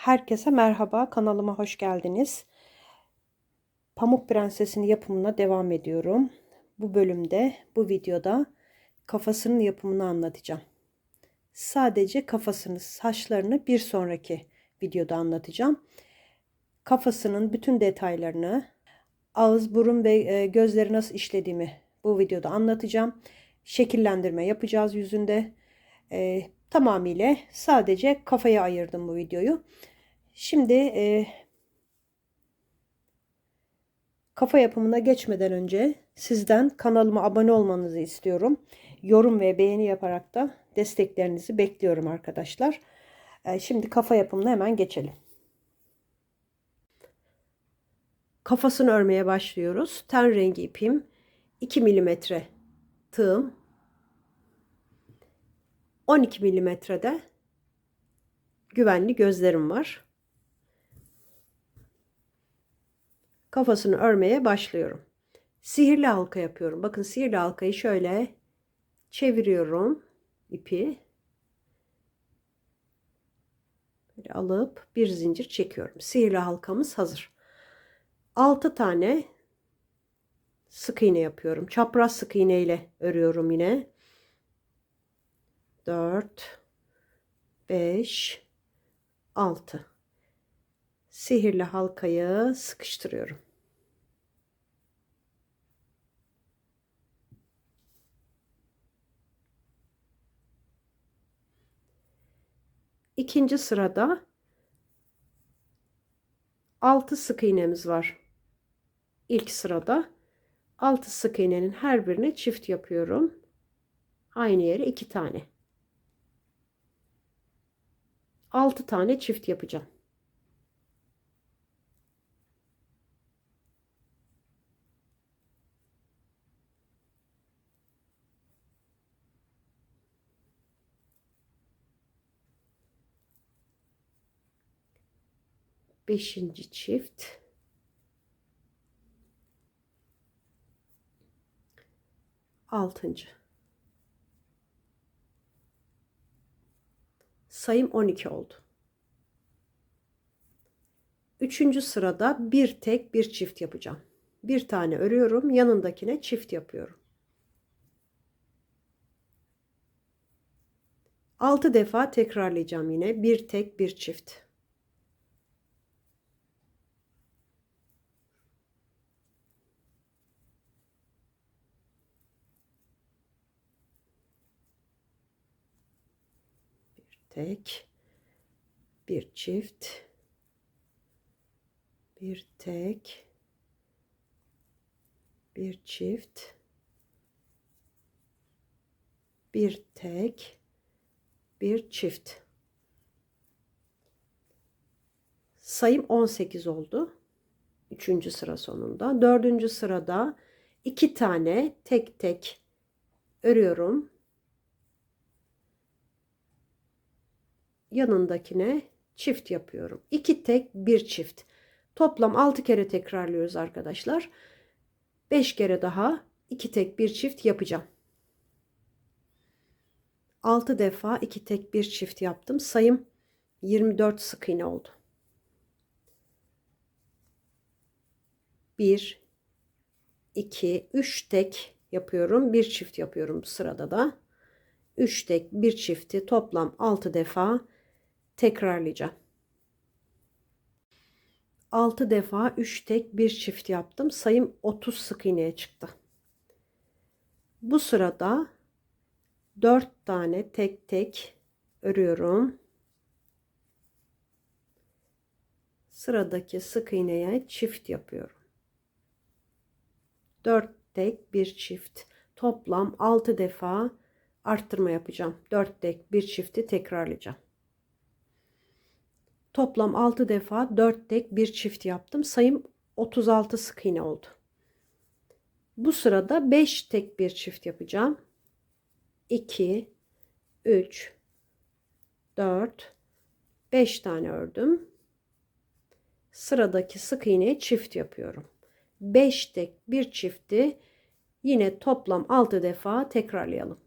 Herkese merhaba, kanalıma hoş geldiniz. Pamuk Prenses'in yapımına devam ediyorum. Bu bölümde, bu videoda kafasının yapımını anlatacağım. Sadece kafasını, saçlarını bir sonraki videoda anlatacağım. Kafasının bütün detaylarını, ağız, burun ve gözleri nasıl işlediğimi bu videoda anlatacağım. Şekillendirme yapacağız yüzünde. Tamamıyla sadece kafaya ayırdım bu videoyu. Şimdi kafa yapımına geçmeden önce sizden kanalıma abone olmanızı istiyorum. Yorum ve beğeni yaparak da desteklerinizi bekliyorum arkadaşlar. Şimdi kafa yapımına hemen geçelim. Kafasını örmeye başlıyoruz. Ten rengi ipim, 2 milimetre tığım, 12 milimetrede güvenli gözlerim var. Kafasını örmeye başlıyorum. Sihirli halka yapıyorum. Bakın, sihirli halkayı şöyle çeviriyorum ipi. Böyle alıp bir zincir çekiyorum. Sihirli halkamız hazır. 6 tane sık iğne yapıyorum. Çapraz sık iğne ile örüyorum yine. 4 5 6. Sihirli halkayı sıkıştırıyorum. İkinci sırada 6 sık iğnemiz var. İlk sırada 6 sık iğnenin her birine çift yapıyorum. Aynı yere 2 tane. 6 tane çift yapacağım. Beşinci çift. Altıncı. Sayım 12 oldu. Üçüncü sırada bir tek bir çift yapacağım. Bir tane örüyorum, yanındakine çift yapıyorum. 6 defa tekrarlayacağım yine. Bir tek bir çift. Bir tek bir çift. Bir tek bir çift. Bir tek bir çift. Sayım 18 oldu. Üçüncü sıra sonunda. Dördüncü sırada 2 tane tek tek örüyorum. Yanındakine çift yapıyorum. 2 tek bir çift. Toplam 6 kere tekrarlıyoruz arkadaşlar. 5 kere daha 2 tek bir çift yapacağım. 6 defa 2 tek bir çift yaptım. Sayım 24 sık iğne oldu. 1 2 3 tek yapıyorum. Bir çift yapıyorum bu sırada da. 3 tek bir çifti toplam 6 defa tekrarlayacağım. 6 defa 3 tek bir çift yaptım. Sayım 30 sık iğneye çıktı. Bu sırada 4 tane tek tek örüyorum. Sıradaki sık iğneye çift yapıyorum. 4 tek bir çift. Toplam 6 defa arttırma yapacağım. 4 tek bir çifti tekrarlayacağım. Toplam 6 defa 4 tek bir çift yaptım. Sayım 36 sık iğne oldu. Bu sırada 5 tek bir çift yapacağım. 2 3 4 5 tane ördüm. Sıradaki sık iğneye çift yapıyorum. 5 tek bir çifti yine toplam 6 defa tekrarlayalım.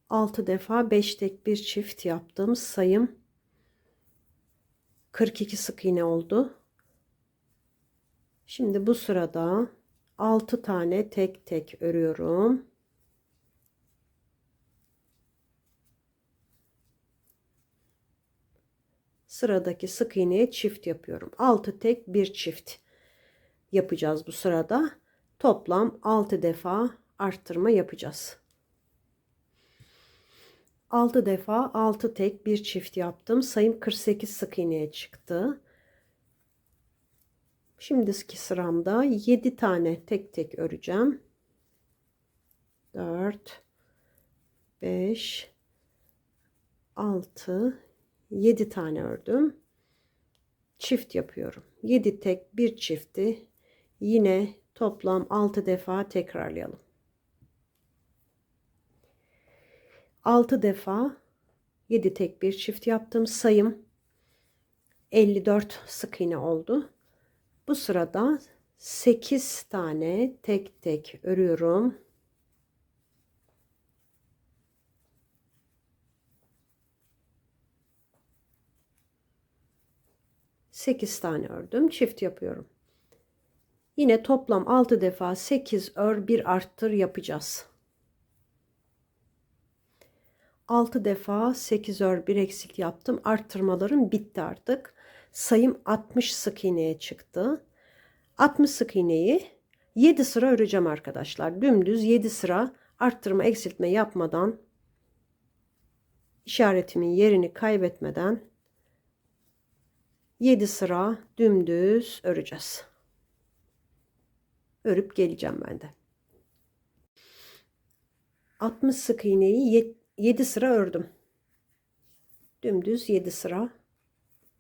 6 defa 5 tek bir çift yaptım. Sayım 42 sık iğne oldu. Şimdi bu sırada 6 tane tek tek örüyorum. Sıradaki sık iğneye çift yapıyorum. 6 tek bir çift yapacağız bu sırada. Toplam 6 defa arttırma yapacağız. 6 defa 6 tek bir çift yaptım. Sayım 48 sık iğneye çıktı. Şimdiki sıramda 7 tane tek tek öreceğim. 4 5 6 7 tane ördüm. Çift yapıyorum. 7 tek bir çifti yine toplam 6 defa tekrarlayalım. 6 defa 7 tek bir çift yaptım. Sayım 54 sık iğne oldu. Bu sırada 8 tane tek tek örüyorum. 8 tane ördüm. Çift yapıyorum. Yine toplam 6 defa 8 ör bir arttır yapacağız. 6 defa 8 ör bir eksilt yaptım. Arttırmalarım bitti artık. Sayım 60 sık iğneye çıktı. 60 sık iğneyi 7 sıra öreceğim arkadaşlar. Dümdüz 7 sıra arttırma eksiltme yapmadan, işaretimin yerini kaybetmeden 7 sıra dümdüz öreceğiz. Örüp geleceğim ben de. 60 sık iğneyi 7 sıra ördüm. Dümdüz 7 sıra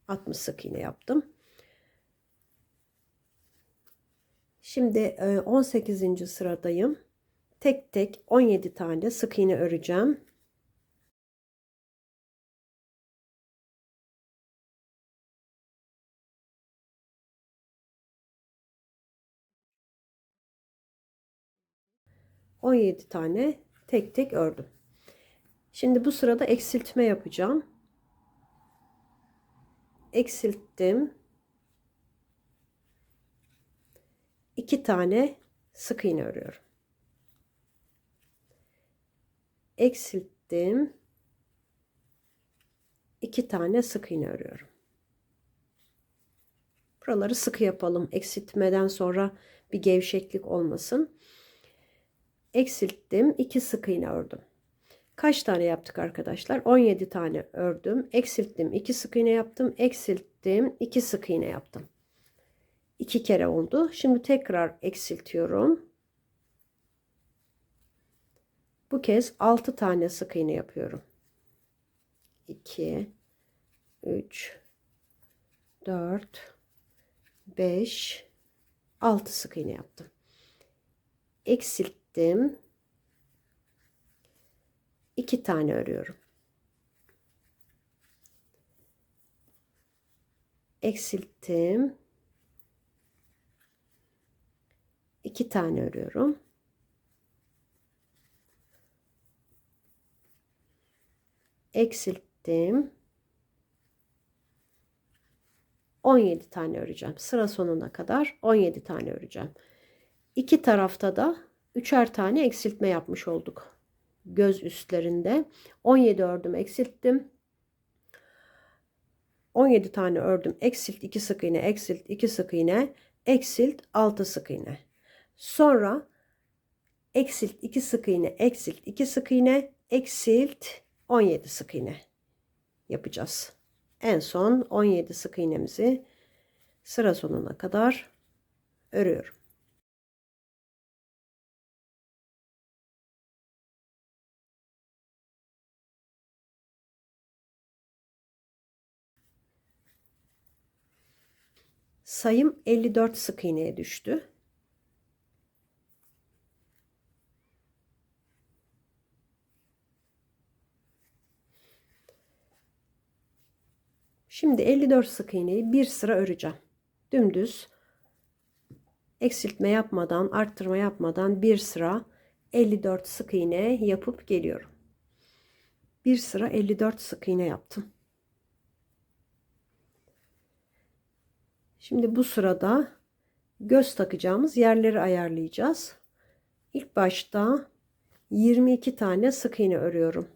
60 sık iğne yaptım. Şimdi 18. sıradayım. Tek tek 17 tane sık iğne öreceğim. ...17 tane tek tek ördüm. Şimdi bu sırada eksiltme yapacağım. Eksilttim. 2 tane sık iğne örüyorum. Eksilttim. 2 tane sık iğne örüyorum. Buraları sıkı yapalım. Eksiltmeden sonra bir gevşeklik olmasın. Eksilttim. 2 sık iğne ördüm. Kaç tane yaptık arkadaşlar? 17 tane ördüm. Eksilttim. 2 sık iğne yaptım. Eksilttim. 2 sık iğne yaptım. 2 kere oldu. Şimdi tekrar eksiltiyorum. Bu kez 6 tane sık iğne yapıyorum. 2 3 4 5 6 sık iğne yaptım. Eksilttim. 2 tane örüyorum. Eksilttim. 2 tane örüyorum. Eksilttim. 17 tane öreceğim. Sıra sonuna kadar 17 tane öreceğim. İki tarafta da üçer tane eksiltme yapmış olduk. Göz üstlerinde 17 ördüm, eksilttim. 17 tane ördüm, eksilt 2 sık iğne, eksilt 2 sık iğne, eksilt 6 sık iğne. Sonra eksilt 2 sık iğne, eksilt 2 sık iğne, eksilt 17 sık iğne yapacağız. En son 17 sık iğnemizi sıra sonuna kadar örüyorum. Sayım 54 sık iğneye düştü. Şimdi 54 sık iğneyi bir sıra öreceğim. Dümdüz eksiltme yapmadan, arttırma yapmadan bir sıra 54 sık iğne yapıp geliyorum. Bir sıra 54 sık iğne yaptım. Şimdi bu sırada göz takacağımız yerleri ayarlayacağız. İlk başta 22 tane sık iğne örüyorum.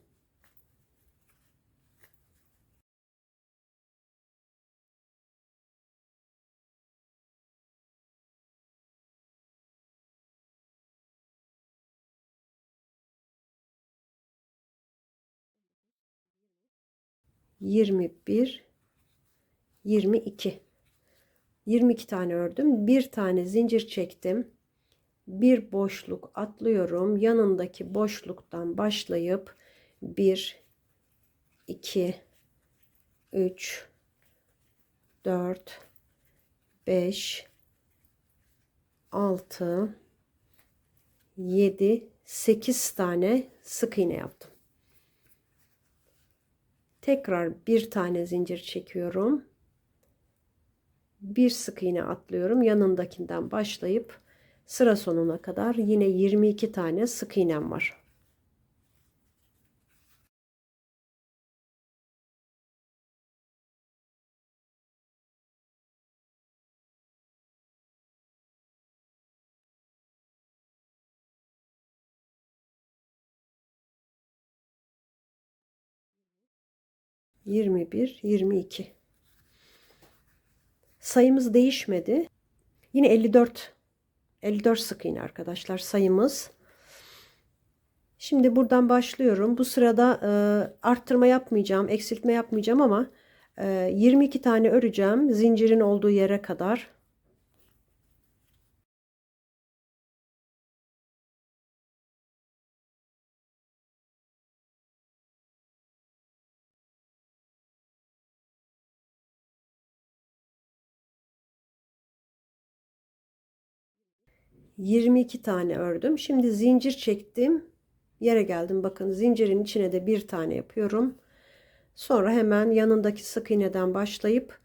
Yirmi bir, 22. 22 tane ördüm. Bir tane zincir çektim. Bir boşluk atlıyorum. Yanındaki boşluktan başlayıp 1, 2, 3, 4, 5, 6, 7, 8 tane sık iğne yaptım. Tekrar bir tane zincir çekiyorum. Bir sık iğne atlıyorum. Yanındakinden başlayıp sıra sonuna kadar yine 22 tane sık iğnem var. Yirmi bir, 22. Sayımız değişmedi. Yine 54 sık iğne arkadaşlar sayımız. Şimdi buradan başlıyorum. Bu sırada arttırma yapmayacağım, eksiltme yapmayacağım ama 22 tane öreceğim zincirin olduğu yere kadar. ...22 tane ördüm. Şimdi zincir çektim. Yere geldim. Bakın zincirin içine de bir tane yapıyorum. Sonra hemen yanındaki sık iğneden başlayıp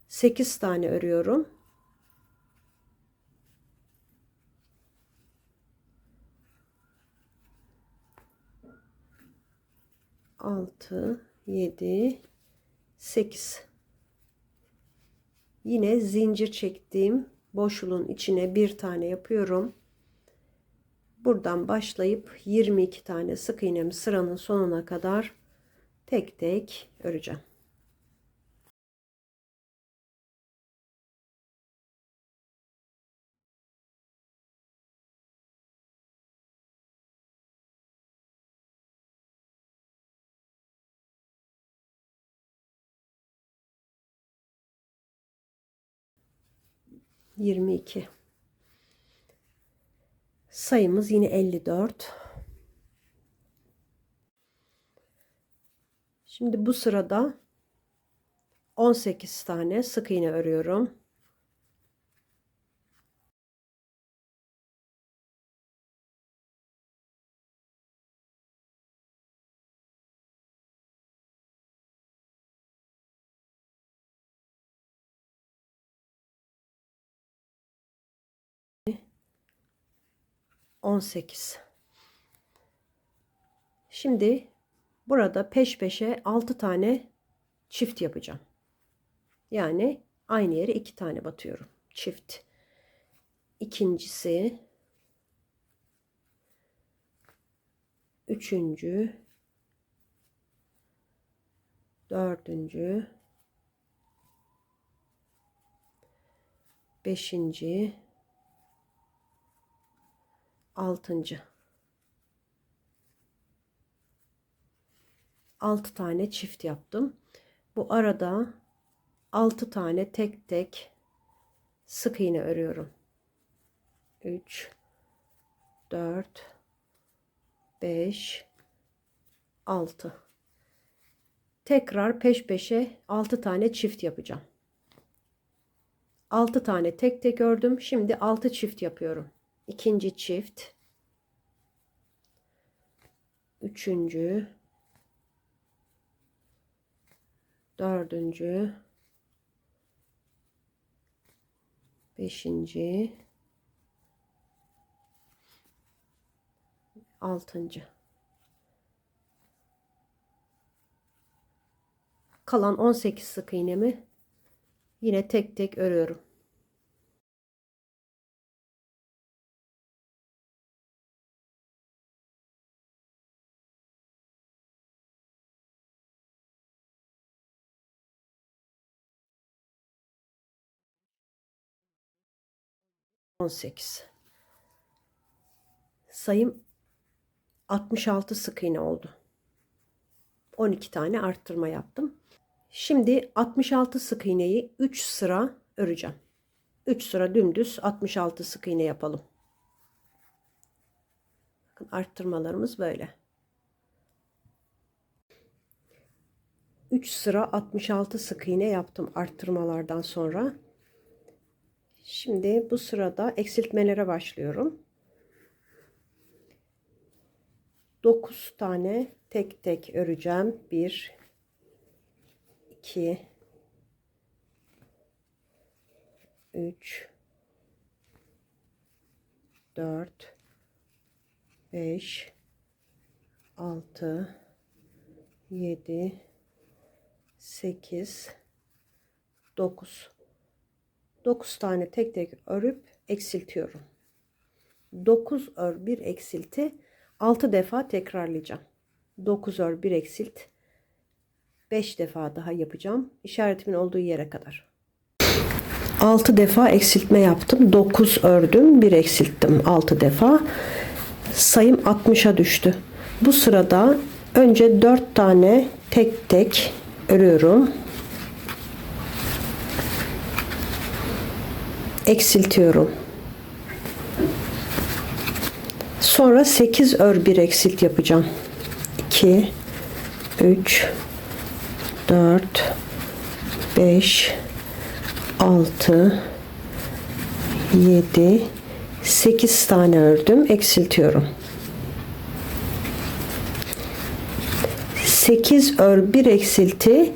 8 tane örüyorum. 6, 7, 8. Yine zincir çektiğim boşluğun içine bir tane yapıyorum. Buradan başlayıp 22 tane sık iğnemi sıranın sonuna kadar tek tek öreceğim. ...22... sayımız yine 54. Şimdi bu sırada 18 tane sık iğne örüyorum. Şimdi burada peş peşe 6 tane çift yapacağım. Yani aynı yere 2 tane batıyorum. Çift. İkincisi, üçüncü, dördüncü, beşinci, altıncı. 6 tane çift yaptım. Bu arada 6 tane tek tek sık iğne örüyorum. 3, 4, 5, 6. Tekrar peş peşe 6 tane çift yapacağım. 6 tane tek tek ördüm. Şimdi 6 çift yapıyorum. İkinci çift. Üçüncü. Dördüncü. Beşinci. Altıncı. Kalan 18 sık iğnemi yine tek tek örüyorum. 18. Sayım 66 sık iğne oldu. 12 tane arttırma yaptım. Şimdi 66 sık iğneyi 3 sıra öreceğim. 3 sıra dümdüz 66 sık iğne yapalım. Bakın arttırmalarımız böyle. 3 sıra 66 sık iğne yaptım arttırmalardan sonra. Şimdi bu sırada eksiltmelere başlıyorum. 9 tane tek tek öreceğim. 1 2 3 4 5 6 7 8 9 tane tek tek örüp eksiltiyorum. 9 ör 1 eksilti 6 defa tekrarlayacağım. 9 ör 1 eksilt 5 defa daha yapacağım. İşaretimin olduğu yere kadar. 6 defa eksiltme yaptım. 9 ördüm, 1 eksilttim 6 defa. Sayım 60'a düştü. Bu sırada önce 4 tane tek tek örüyorum. Eksiltiyorum. Sonra 8 ör 1 eksilt yapacağım. 2 3 4 5 6 7 8 tane ördüm, eksiltiyorum. 8 ör 1 eksilti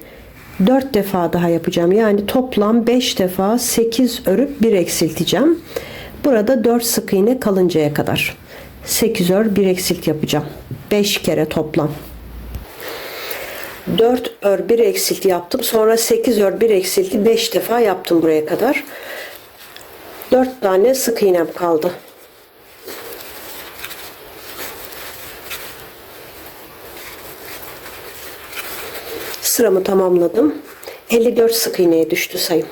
4 defa daha yapacağım. Yani toplam 5 defa 8 örüp 1 eksilteceğim. Burada 4 sık iğne kalıncaya kadar. 8 ör 1 eksilt yapacağım. 5 kere toplam. 4 ör 1 eksilti yaptım. Sonra 8 ör 1 eksilti 5 defa yaptım buraya kadar. 4 tane sık iğnem kaldı. Sıramı tamamladım. 54 sık iğneye düştü sayım.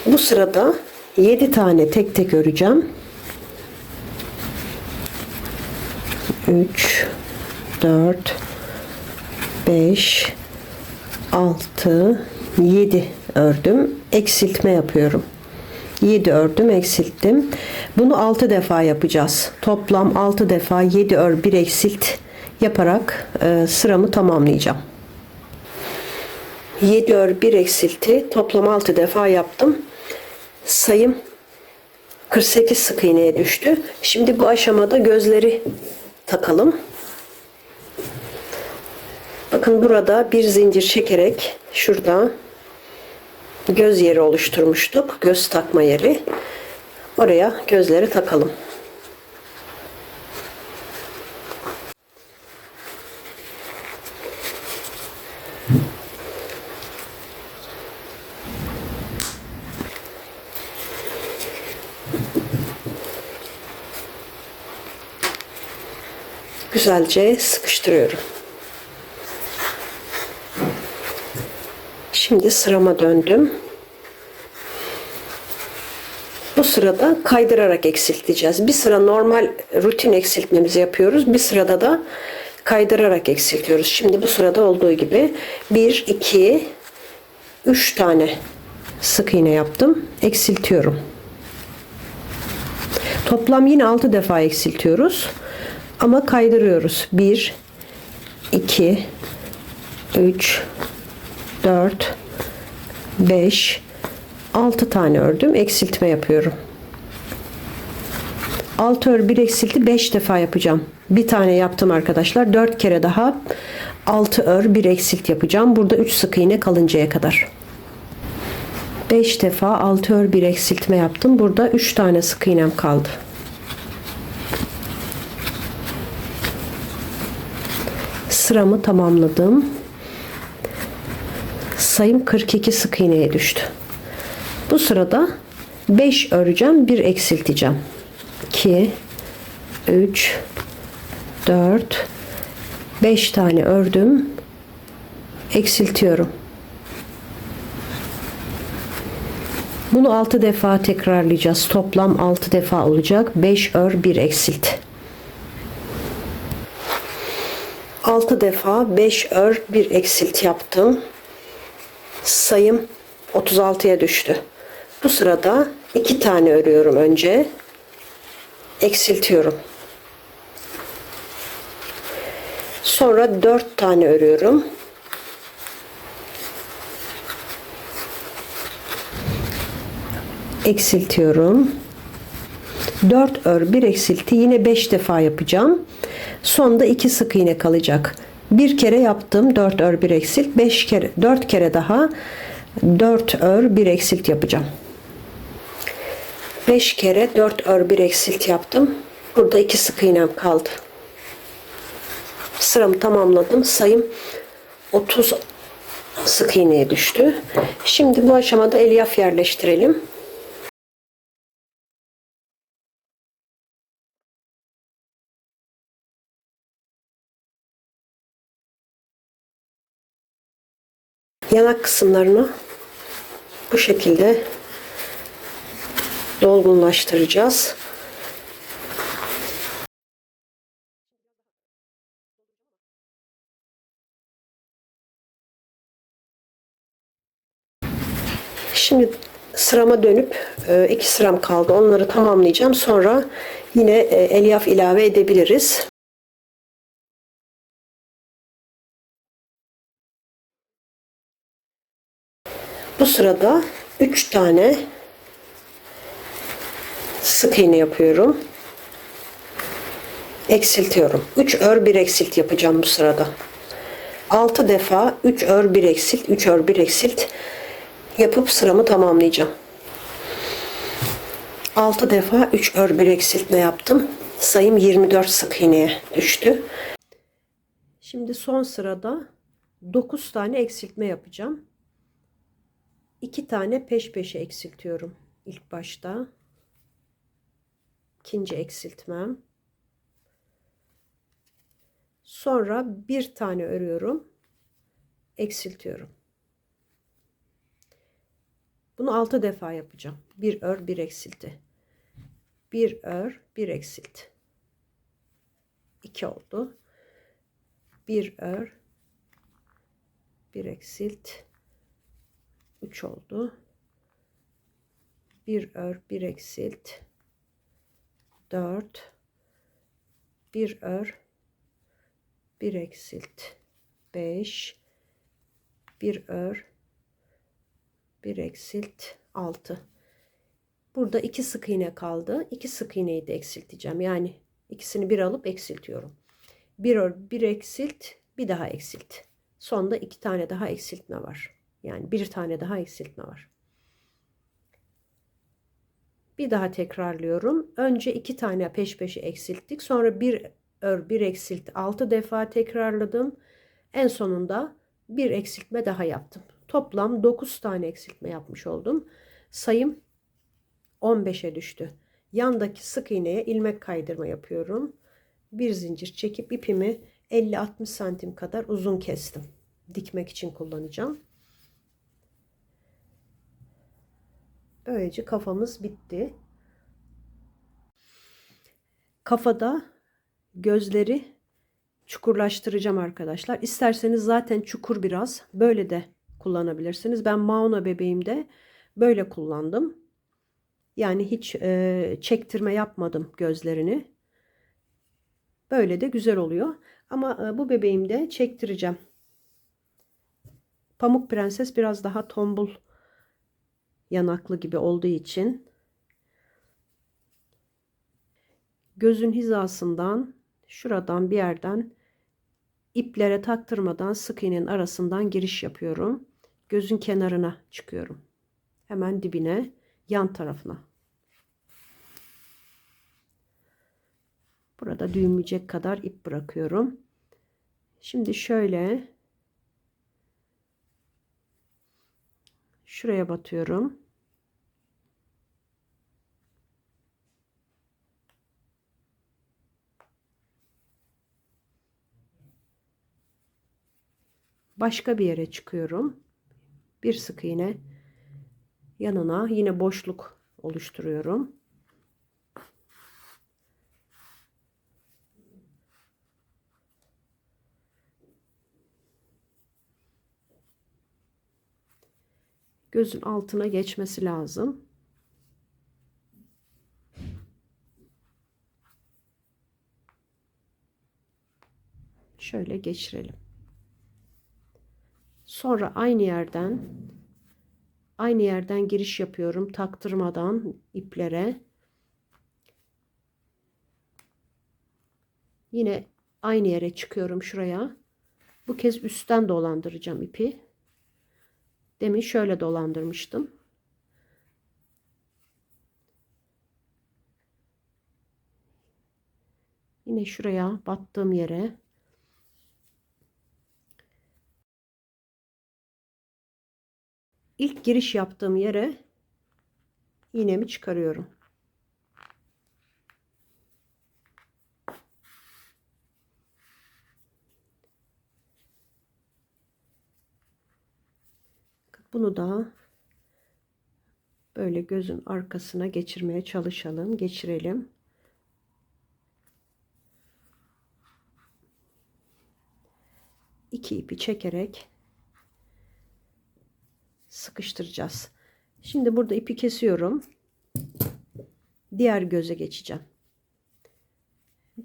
Bu sırada 7 tane tek tek öreceğim. 3 4 5 6 7 ördüm. Eksiltme yapıyorum. 7 ördüm, eksilttim. Bunu 6 defa yapacağız. Toplam 6 defa 7 ör 1 eksilt yaparak sıramı tamamlayacağım. 7 ör 1 eksilti toplam 6 defa yaptım. Sayım 48 sık iğneye düştü. Şimdi bu aşamada gözleri takalım. Bakın burada bir zincir çekerek şurada göz yeri oluşturmuştuk. Göz takma yeri. Oraya gözleri takalım. Güzelce sıkıştırıyorum. Şimdi sırama döndüm. Bu sırada kaydırarak eksilteceğiz. Bir sıra normal rutin eksiltmemizi yapıyoruz. Bir sırada da kaydırarak eksiltiyoruz. Şimdi bu sırada olduğu gibi 1, 2, 3 tane sık iğne yaptım. Eksiltiyorum. Toplam yine 6 defa eksiltiyoruz. Ama kaydırıyoruz. 1, 2, 3, 4, 5, 6 tane ördüm. Eksiltme yapıyorum. 6 ör 1 eksilti 5 defa yapacağım. Bir tane yaptım arkadaşlar. 4 kere daha 6 ör 1 eksilt yapacağım. Burada 3 sık iğne kalıncaya kadar. 5 defa 6 ör 1 eksiltme yaptım. Burada 3 tane sık iğnem kaldı. Sıramı tamamladım. Sayım 42 sık iğneye düştü. Bu sırada 5 öreceğim, 1 eksilteceğim. 2 3 4 5 tane ördüm. Eksiltiyorum. Bunu 6 defa tekrarlayacağız. Toplam 6 defa olacak. 5 ör 1 eksilt. 6 defa 5 ör 1 eksilt yaptım. Sayım 36'ya düştü. Bu sırada 2 tane örüyorum önce. Eksiltiyorum. Sonra 4 tane örüyorum. Eksiltiyorum. 4 ör 1 eksilti yine 5 defa yapacağım. Sonda 2 sık iğne kalacak. Bir kere yaptım 4 ör 1 eksilt, 5 kere 4 kere daha 4 ör 1 eksilt yapacağım. 5 kere 4 ör 1 eksilt yaptım. Burada 2 sık iğnem kaldı. Sıramı tamamladım. Sayım 30 sık iğneye düştü. Şimdi bu aşamada elyaf yerleştirelim. Yanak kısımlarını bu şekilde dolgunlaştıracağız. Şimdi sırama dönüp 2 sıram kaldı. Onları tamamlayacağım. Sonra yine elyaf ilave edebiliriz. Bu sırada 3 tane sık iğne yapıyorum. Eksiltiyorum. 3 ör 1 eksilt yapacağım bu sırada. 6 defa 3 ör 1 eksilt, 3 ör 1 eksilt yapıp sıramı tamamlayacağım. 6 defa 3 ör 1 eksiltme yaptım. Sayım 24 sık iğneye düştü. Şimdi son sırada 9 tane eksiltme yapacağım. 2 tane peş peşe eksiltiyorum ilk başta. İkinci eksiltmem. Sonra bir tane örüyorum. Eksiltiyorum. Bunu 6 defa yapacağım. Bir ör, bir eksilti. Bir ör, bir eksilt. 2 oldu. Bir ör, bir eksilt. 3 oldu. Bir ör, bir eksilt. 4. Bir ör, bir eksilt. 5. Bir ör, bir eksilt. 6. Burada 2 sık iğne kaldı. 2 sık iğneyi de eksilteceğim. Yani ikisini bir alıp eksiltiyorum. Bir ör, bir eksilt, bir daha eksilt. Sonda 2 tane daha eksiltme var. Yani bir tane daha eksiltme var. Bir daha tekrarlıyorum. Önce 2 tane peş peşe eksilttik. Sonra bir ör, bir eksilt 6 defa tekrarladım. En sonunda bir eksiltme daha yaptım. Toplam 9 tane eksiltme yapmış oldum. Sayım 15'e düştü. Yandaki sık iğneye ilmek kaydırma yapıyorum. Bir zincir çekip ipimi 50-60 santim kadar uzun kestim. Dikmek için kullanacağım. Böylece kafamız bitti. Kafada gözleri çukurlaştıracağım arkadaşlar. İsterseniz zaten çukur biraz. Böyle de kullanabilirsiniz. Ben Mauna bebeğimde böyle kullandım. Yani hiç çektirme yapmadım gözlerini. Böyle de güzel oluyor. Ama bu bebeğimde çektireceğim. Pamuk Prenses biraz daha tombul yanaklı gibi olduğu için gözün hizasından şuradan bir yerden iplere taktırmadan sık iğnenin arasından giriş yapıyorum. Gözün kenarına çıkıyorum. Hemen dibine, yan tarafına. Burada düğümleyecek kadar ip bırakıyorum. Şimdi şöyle şuraya batıyorum. Başka bir yere çıkıyorum. Bir sık iğne Yanına yine boşluk oluşturuyorum. Gözün altına geçmesi lazım. Şöyle geçirelim. Sonra aynı yerden giriş yapıyorum taktırmadan iplere. Yine aynı yere çıkıyorum şuraya. Bu kez üstten dolandıracağım ipi. Demin şöyle dolandırmıştım. Yine şuraya battığım yere ilk giriş yaptığım yere iğnemi çıkarıyorum. Bunu da böyle gözün arkasına geçirmeye çalışalım. Geçirelim. İki ipi çekerek sıkıştıracağız. Şimdi burada ipi kesiyorum. Diğer göze geçeceğim.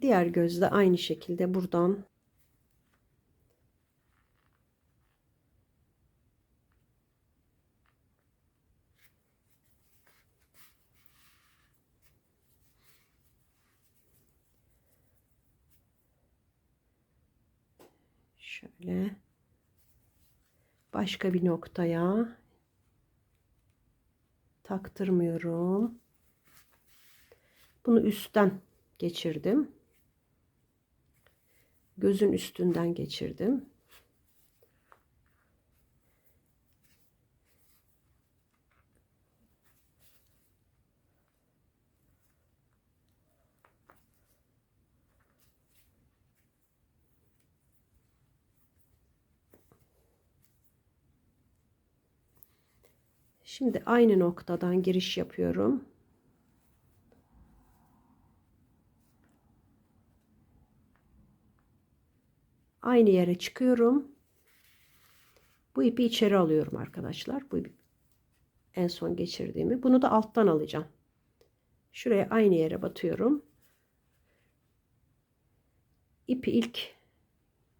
Diğer gözde aynı şekilde buradan şöyle başka bir noktaya taktırmıyorum. Bunu üstten geçirdim. Gözün üstünden geçirdim. Şimdi aynı noktadan giriş yapıyorum. Aynı yere çıkıyorum. Bu ipi içeri alıyorum arkadaşlar. Bu ipi en son geçirdiğimi. Bunu da alttan alacağım. Şuraya aynı yere batıyorum. İpi ilk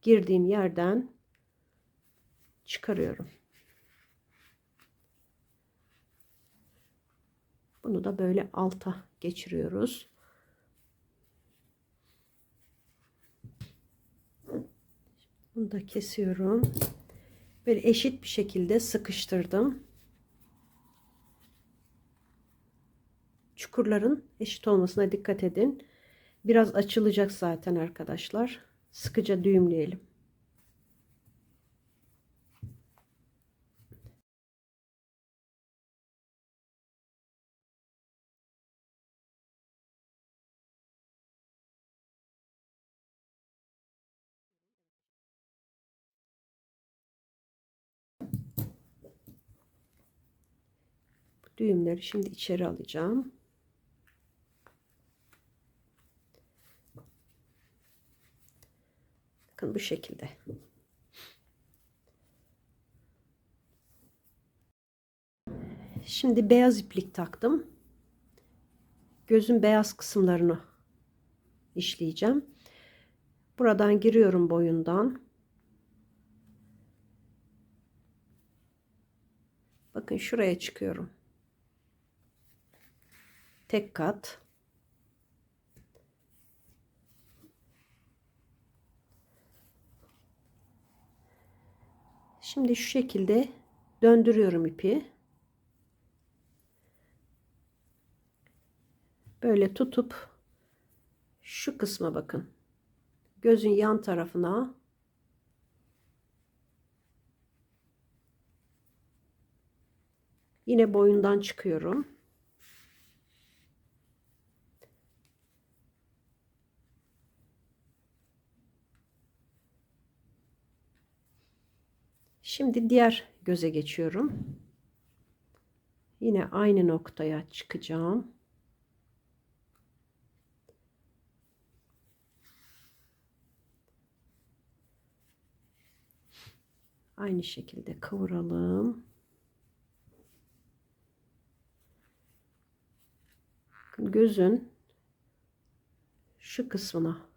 girdiğim yerden çıkarıyorum. Bunu da böyle alta geçiriyoruz. Bunu da kesiyorum. Böyle eşit bir şekilde sıkıştırdım. Çukurların eşit olmasına dikkat edin. Biraz açılacak zaten arkadaşlar. Sıkıca düğümleyelim. Düğümleri şimdi içeri alacağım. Bakın bu şekilde. Şimdi beyaz iplik taktım. Gözün beyaz kısımlarını işleyeceğim. Buradan giriyorum boyundan. Bakın şuraya çıkıyorum. Tek kat. Şimdi şu şekilde döndürüyorum ipi. Böyle tutup şu kısma bakın. Gözün yan tarafına yine boyundan çıkıyorum. Şimdi diğer göze geçiyorum. Yine aynı noktaya çıkacağım. Aynı şekilde kıvıralım. Gözün şu kısmına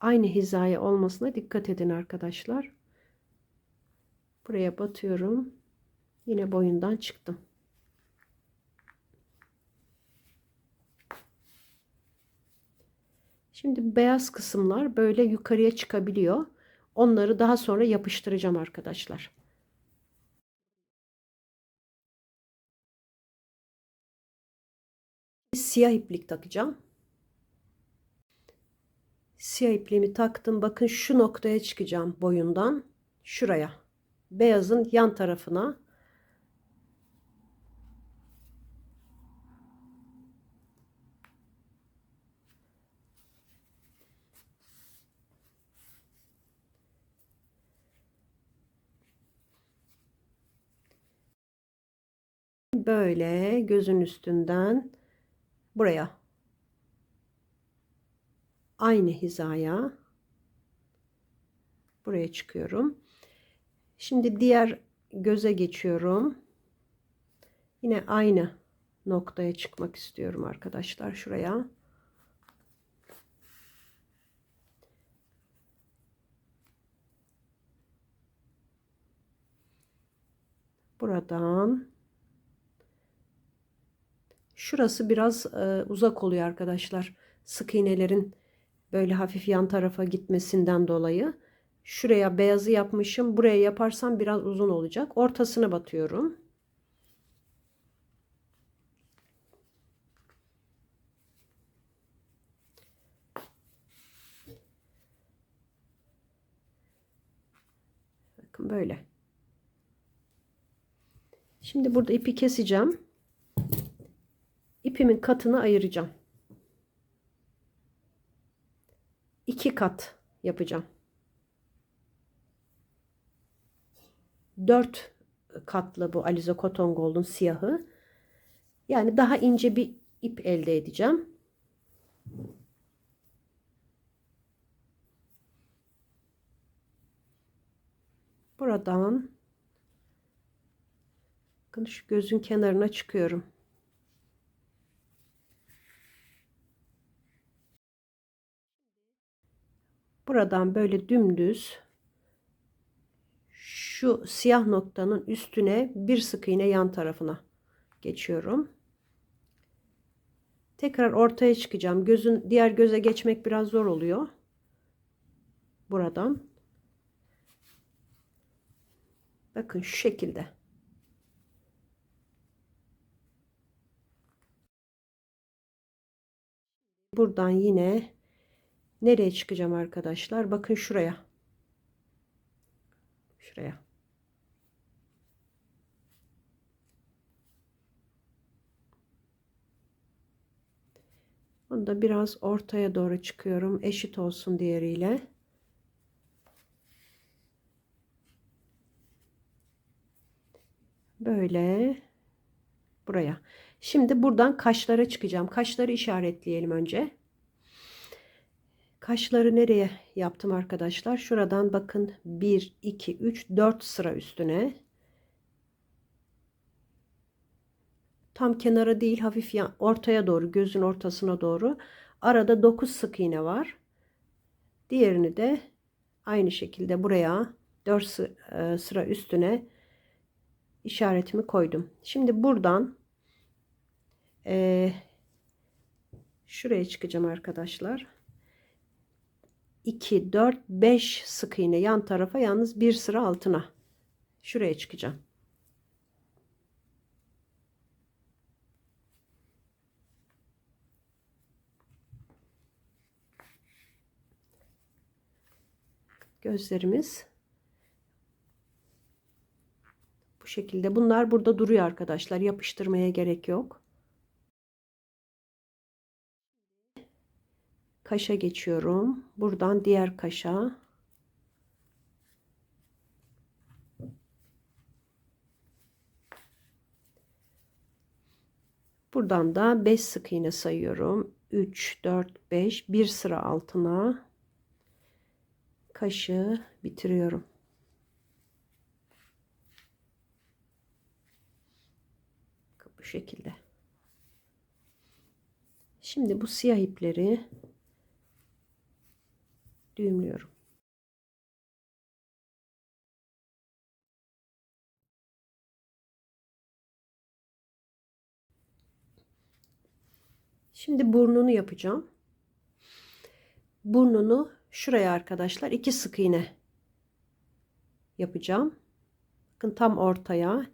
aynı hizaya olmasına dikkat edin arkadaşlar. Buraya batıyorum. Yine boyundan çıktım. Şimdi beyaz kısımlar böyle yukarıya çıkabiliyor. Onları daha sonra yapıştıracağım arkadaşlar. Siyah iplik takacağım. Siyah ipliğimi taktım. Bakın şu noktaya çıkacağım boyundan. Şuraya. Beyazın yan tarafına. Böyle gözün üstünden buraya. Aynı hizaya. Buraya çıkıyorum. Şimdi diğer göze geçiyorum. Yine aynı noktaya çıkmak istiyorum arkadaşlar. Şuraya. Buradan. Şurası biraz uzak oluyor arkadaşlar. Sık iğnelerin böyle hafif yan tarafa gitmesinden dolayı. Şuraya beyazı yapmışım. Buraya yaparsam biraz uzun olacak. Ortasına batıyorum. Bakın böyle. Şimdi burada ipi keseceğim. İpimin katını ayıracağım. 2 kat yapacağım. 4 katlı bu Alize Cotton Gold'un siyahı. Yani daha ince bir ip elde edeceğim. Buradan bakın şu gözün kenarına çıkıyorum. Buradan böyle dümdüz şu siyah noktanın üstüne bir sık iğne yan tarafına geçiyorum. Tekrar ortaya çıkacağım. Gözün diğer göze geçmek biraz zor oluyor. Buradan. Bakın şu şekilde. Buradan yine nereye çıkacağım arkadaşlar? Bakın şuraya. Şuraya. Onu da biraz ortaya doğru çıkıyorum. Eşit olsun diğeriyle. Böyle buraya. Şimdi buradan kaşlara çıkacağım. Kaşları işaretleyelim önce. Kaşları nereye yaptım arkadaşlar? Şuradan bakın 1, 2, 3, 4 sıra üstüne. Tam kenara değil, hafif ortaya doğru, gözün ortasına doğru. Arada 9 sık iğne var. Diğerini de aynı şekilde buraya 4 sıra üstüne işaretimi koydum. Şimdi buradan şuraya çıkacağım arkadaşlar. 2, 4, 5 sık iğne yan tarafa, yalnız bir sıra altına. Şuraya çıkacağım. Gözlerimiz bu şekilde. Bunlar burada duruyor arkadaşlar. Yapıştırmaya gerek yok. kaşa geçiyorum. Buradan diğer kaşa. Buradan da 5 sık iğne sayıyorum. 3, 4, 5. Bir sıra altına kaşı bitiriyorum. Bu şekilde. Şimdi bu siyah ipleri düğümlüyorum. Şimdi burnunu yapacağım. Burnunu şuraya arkadaşlar 2 sık iğne yapacağım. Bakın tam ortaya.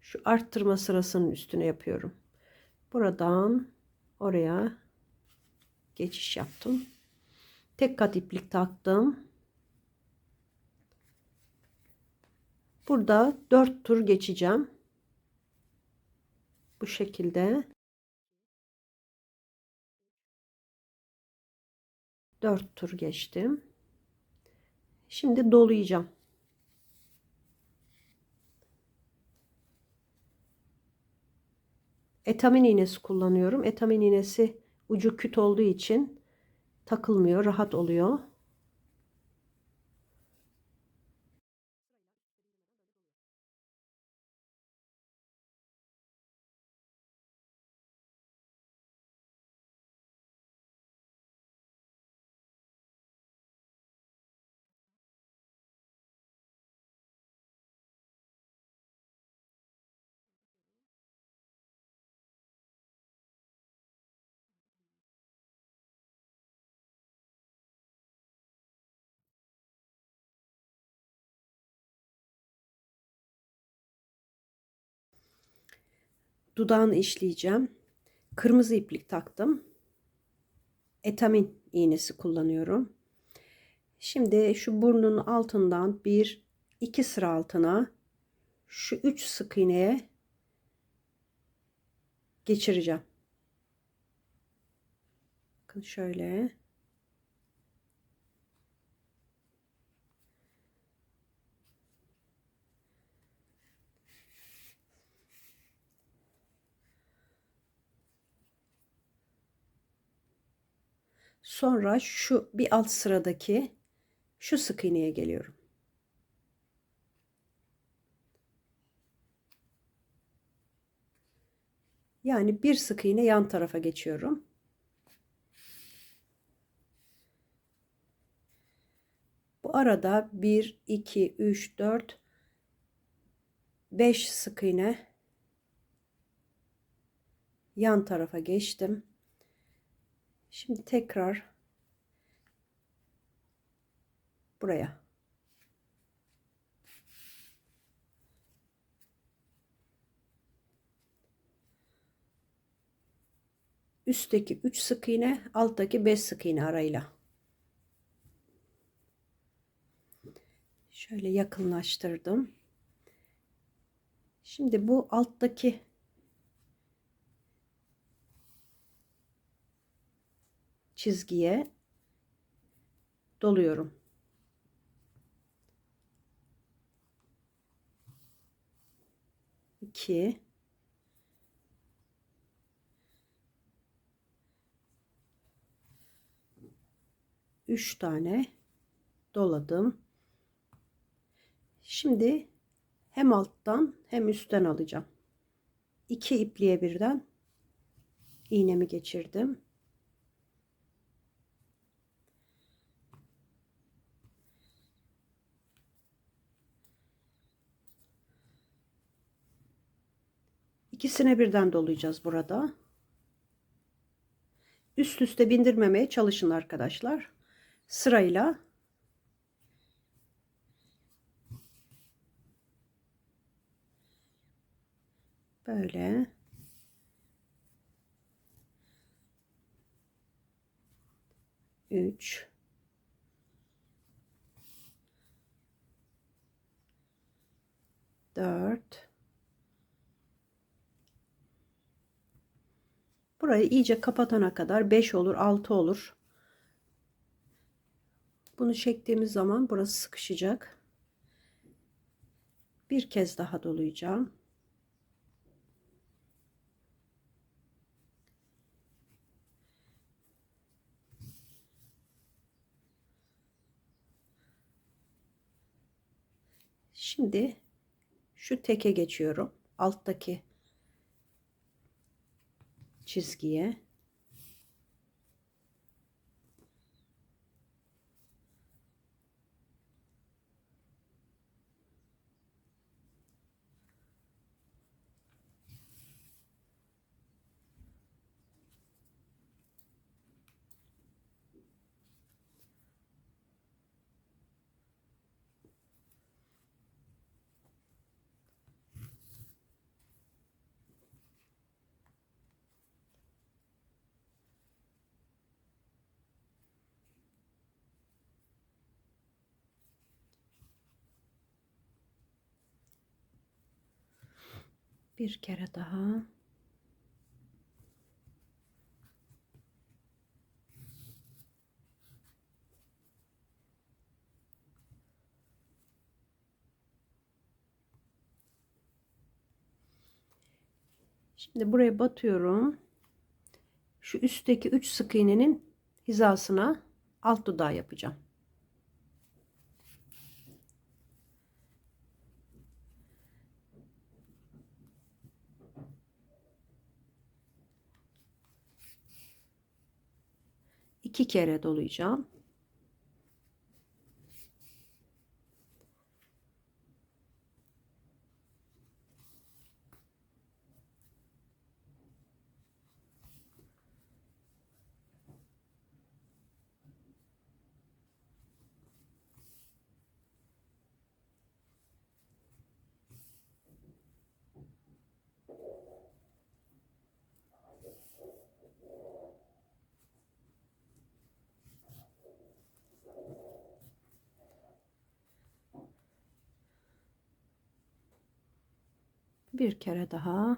Şu arttırma sırasının üstüne yapıyorum. Buradan oraya geçiş yaptım. Tek kat iplik taktım. Burada 4 tur geçeceğim. Bu şekilde 4 tur geçtim. Şimdi dolayacağım. Etamin iğnesi kullanıyorum. Etamin iğnesi ucu küt olduğu için takılmıyor, rahat oluyor. Dudağını işleyeceğim. Kırmızı iplik taktım. Etamin iğnesi kullanıyorum. Şimdi şu burnun altından bir iki sıra altına şu 3 sık iğneye geçireceğim. Bakın şöyle. Sonra şu bir alt sıradaki şu sık iğneye geliyorum. Yani bir sık iğne yan tarafa geçiyorum. Bu arada 1, 2, 3, 4, 5 sık iğne yan tarafa geçtim. Şimdi tekrar buraya. Üstteki 3 sık iğne, alttaki 5 sık iğne arayla. Şöyle yakınlaştırdım. Şimdi bu alttaki çizgiye doluyorum. İki, üç tane doladım. Şimdi hem alttan hem üstten alacağım. İki ipliğe birden iğnemi geçirdim. İkisine birden dolayacağız burada. Üst üste bindirmemeye çalışın arkadaşlar. Sırayla böyle 3, 4, Burayı iyice kapatana kadar 5 olur, 6 olur. Bunu çektiğimiz zaman burası sıkışacak. Bir kez daha dolayacağım. Şimdi şu teke geçiyorum. Alttaki çizgiye. Bir kere daha. Şimdi buraya batıyorum. Şu üstteki 3 sık iğnenin hizasına alt dudağı yapacağım. İki kere dolayacağım. Bir kere daha.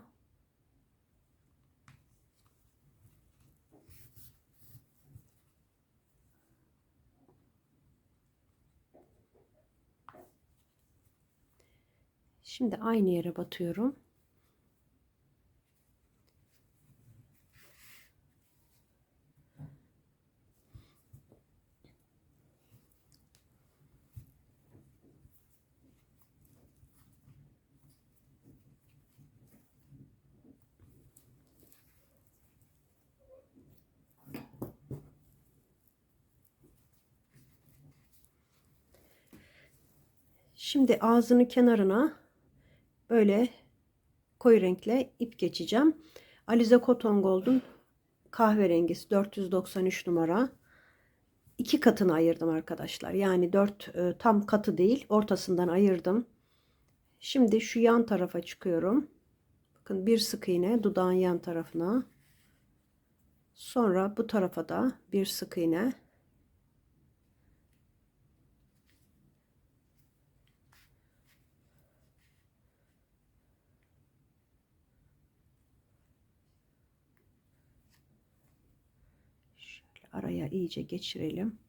Şimdi aynı yere batıyorum. Şimdi ağzının kenarına böyle koyu renkle ip geçeceğim. Alize Cotton Gold'un kahverengisi 493 numara. 2 katını ayırdım arkadaşlar. Yani 4 tam katı değil, ortasından ayırdım. Şimdi şu yan tarafa çıkıyorum. Bakın bir sık iğne dudağın yan tarafına. Sonra bu tarafa da bir sık iğne. Şöyle araya iyice geçirelim.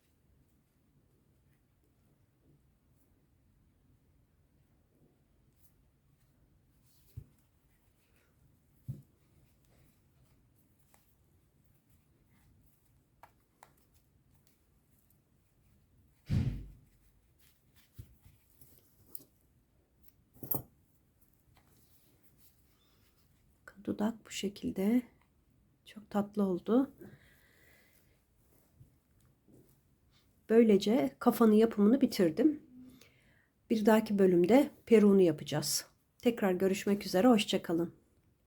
Dudak bu şekilde. Çok tatlı oldu. Böylece kafanın yapımını bitirdim. Bir dahaki bölümde peruğunu yapacağız. Tekrar görüşmek üzere. Hoşça kalın.